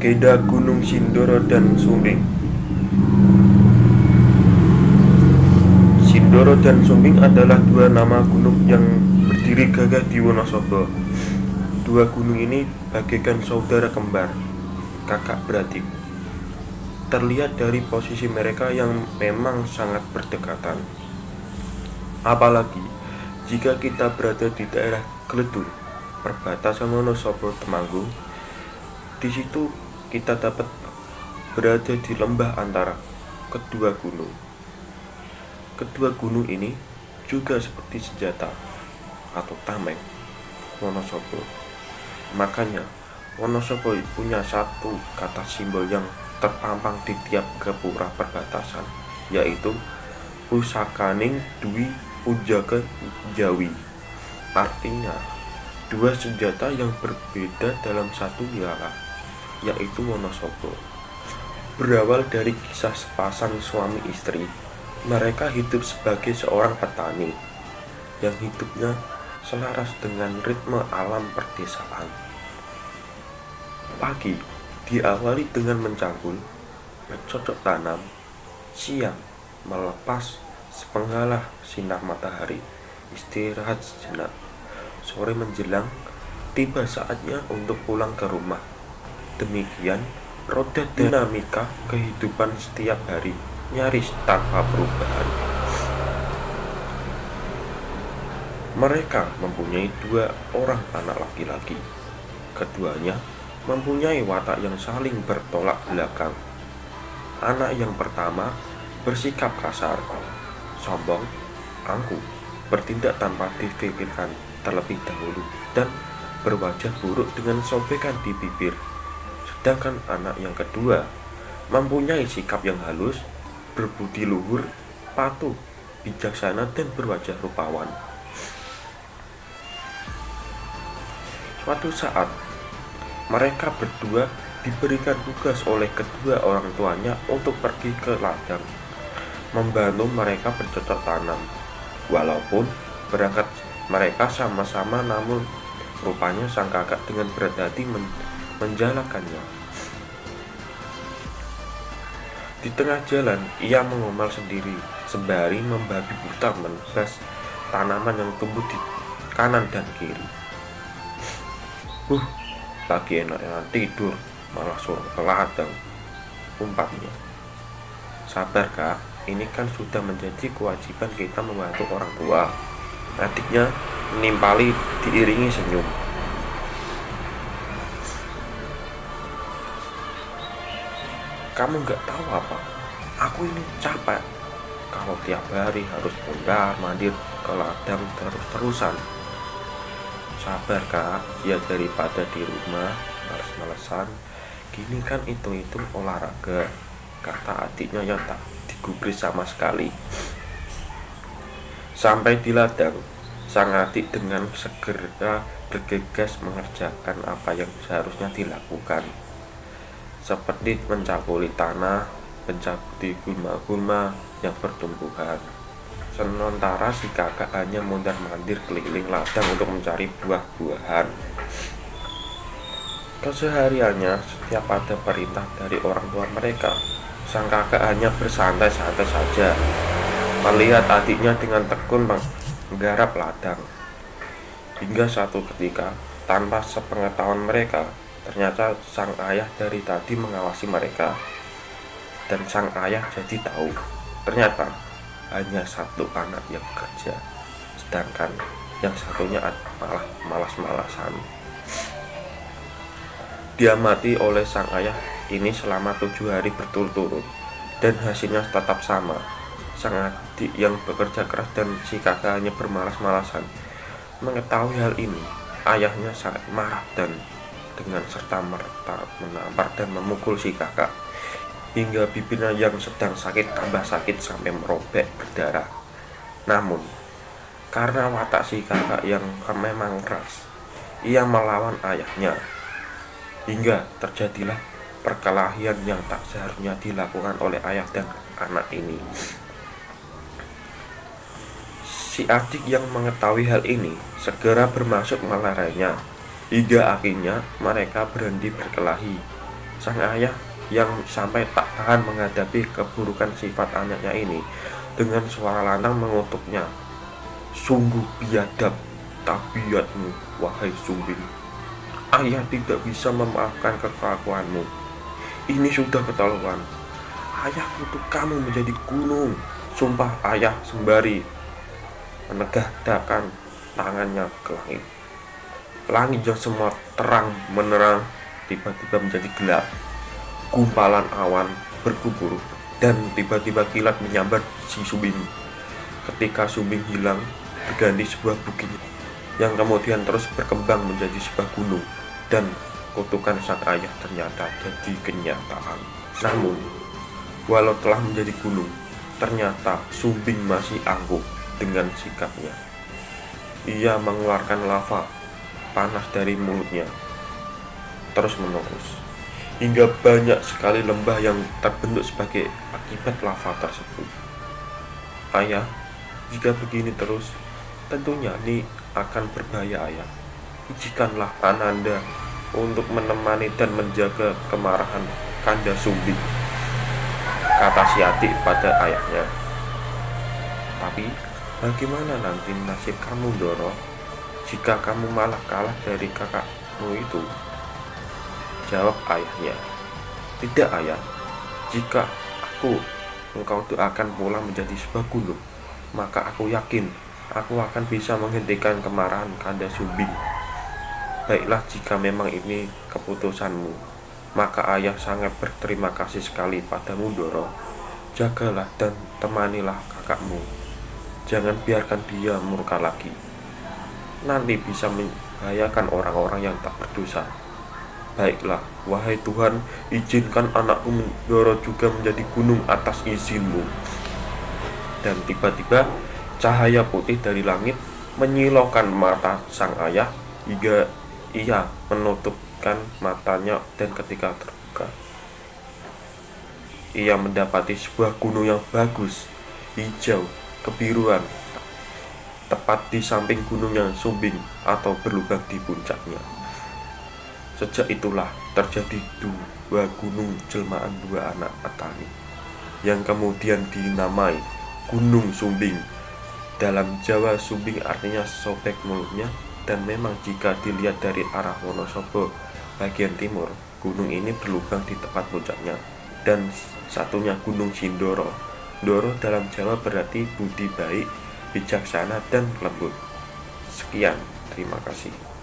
Legenda Gunung Sindoro dan Sumbing. Sindoro dan Sumbing adalah dua nama gunung yang berdiri gagah di Wonosobo. Dua gunung ini bagaikan saudara kembar, kakak beradik. Terlihat dari posisi mereka yang memang sangat berdekatan. Apalagi jika kita berada di daerah Gledung, perbatasan Wonosobo Temanggung. Di situ kita dapat berada di lembah antara kedua gunung. Kedua gunung ini juga seperti senjata atau tameng Wonosobo. Makanya Wonosobo punya satu kata simbol yang terpampang di tiap gapura perbatasan, yaitu Pusakaning Dwi Punjaka Jawi. Artinya dua senjata yang berbeda dalam satu wilayah, yaitu Wonosobo. Berawal dari kisah sepasang suami istri, mereka hidup sebagai seorang petani yang hidupnya selaras dengan ritme alam perdesaan. Pagi diawali dengan mencangkul, bercocok tanam, siang melepas sepenggalah sinar matahari, istirahat sejenak. Sore menjelang, tiba saatnya untuk pulang ke rumah. Demikian roda dinamika kehidupan setiap hari, nyaris tanpa perubahan. Mereka mempunyai dua orang anak laki-laki. Keduanya mempunyai watak yang saling bertolak belakang. Anak yang pertama bersikap kasar, sombong, angkuh, bertindak tanpa dipikirkan terlebih dahulu, dan berwajah buruk dengan sobekan di bibir. Sedangkan anak yang kedua mempunyai sikap yang halus, berbudi luhur, patuh, bijaksana, dan berwajah rupawan. Suatu saat mereka berdua diberikan tugas oleh kedua orang tuanya untuk pergi ke ladang membantu mereka bercocok tanam. Walaupun berangkat mereka sama-sama, namun rupanya sang kakak dengan berat hati menjalankannya. Di tengah jalan ia mengomel sendiri sembari membabi buta menebas tanaman yang tumbuh di kanan dan kiri. Lagi enak-enak tidur, malah suruh ke ladang, umpamanya. Sabar kak, ini kan sudah menjadi kewajiban kita membantu orang tua. Adiknya menimpali diiringi senyum. Kamu gak tahu apa? Aku ini capek. Kalau tiap hari harus mondar mandir ke ladang terus-terusan. Sabar kak, ya daripada di rumah males-malesan. Gini kan itu olahraga, kata adiknya yang tak digubris sama sekali. Sampai di ladang, sang adik dengan segera bergegas mengerjakan apa yang seharusnya dilakukan, seperti mencakuli tanah, mencabuti gulma-gulma yang bertumbuhan. Sementara si kakak hanya mondar-mandir keliling ladang untuk mencari buah-buahan. Kesehariannya setiap ada perintah dari orang tua mereka, sang kakak hanya bersantai-santai saja, melihat adiknya dengan tekun menggarap ladang. Hingga suatu ketika, tanpa sepengetahuan mereka, ternyata sang ayah dari tadi mengawasi mereka. Dan sang ayah jadi tahu, ternyata hanya satu anak yang bekerja, sedangkan yang satunya malah malas-malasan. Diamati oleh sang ayah ini selama 7 hari berturut-turut, dan hasilnya tetap sama. Sang adik yang bekerja keras dan si kakak hanya bermalas-malasan. Mengetahui hal ini, ayahnya sangat marah dan dengan serta-merta menampar dan memukul si kakak, hingga bibirnya yang sedang sakit tambah sakit sampai merobek berdarah. Namun, karena watak si kakak yang memang keras, ia melawan ayahnya, hingga terjadilah perkelahian yang tak seharusnya dilakukan oleh ayah dan anak ini. Si adik yang mengetahui hal ini segera bermaksud melarainya, hingga akhirnya mereka berhenti berkelahi. Sang ayah yang sampai tak tahan menghadapi keburukan sifat anaknya ini, dengan suara lantang mengutuknya. Sungguh biadab tabiatmu, wahai Sumbing. Ayah tidak bisa memaafkan kekelakuanmu. Ini sudah keterlaluan. Ayah kutuk kamu menjadi gunung. Sumpah ayah, sembari menegakkan tangannya ke langit. Langit yang semua terang menerang tiba-tiba menjadi gelap. Gumpalan awan berkumpul dan tiba-tiba kilat menyambar si Sumbing. Ketika Sumbing hilang, berganti sebuah bukit yang kemudian terus berkembang menjadi sebuah gunung, dan kutukan sang ayah ternyata jadi kenyataan. Namun, walau telah menjadi gunung, ternyata Sumbing masih angkuh dengan sikapnya. Ia mengeluarkan lava panas dari mulutnya terus-menerus, hingga banyak sekali lembah yang terbentuk sebagai akibat lava tersebut. Ayah, jika begini terus, tentunya ini akan berbahaya ayah. Izinkanlah Ananda untuk menemani dan menjaga kemarahan Kanda Sumbing, kata si adik pada ayahnya. Tapi bagaimana nanti nasib kamu, Doro, jika kamu malah kalah dari kakakmu itu? Jawab ayahnya. Tidak ayah, jika engkau akan pulang menjadi sebuah gunung, maka aku yakin aku akan bisa menghentikan kemarahan Kanda Sumbing. Baiklah, jika memang ini keputusanmu, maka ayah sangat berterima kasih sekali padamu, Doro. Jagalah dan temanilah kakakmu. Jangan biarkan dia murka lagi. Nanti bisa membahayakan orang-orang yang tak berdosa. Baiklah, wahai Tuhan, izinkan anakku Doro juga menjadi gunung atas izinmu. Dan tiba-tiba cahaya putih dari langit menyilaukan mata sang ayah hingga ia menutupkan matanya, dan ketika terbuka, ia mendapati sebuah gunung yang bagus, hijau, kebiruan, tepat di samping gunung yang Sumbing atau berlubang di puncaknya. Sejak itulah terjadi dua gunung jelmaan dua anak petani, yang kemudian dinamai Gunung Sumbing. Dalam Jawa, Sumbing artinya sobek mulutnya, dan memang jika dilihat dari arah Wonosobo bagian timur, gunung ini berlubang di tempat puncaknya. Dan satunya Gunung Sindoro. Doro dalam Jawa berarti budi baik, bijaksana, dan lembut. Sekian, terima kasih.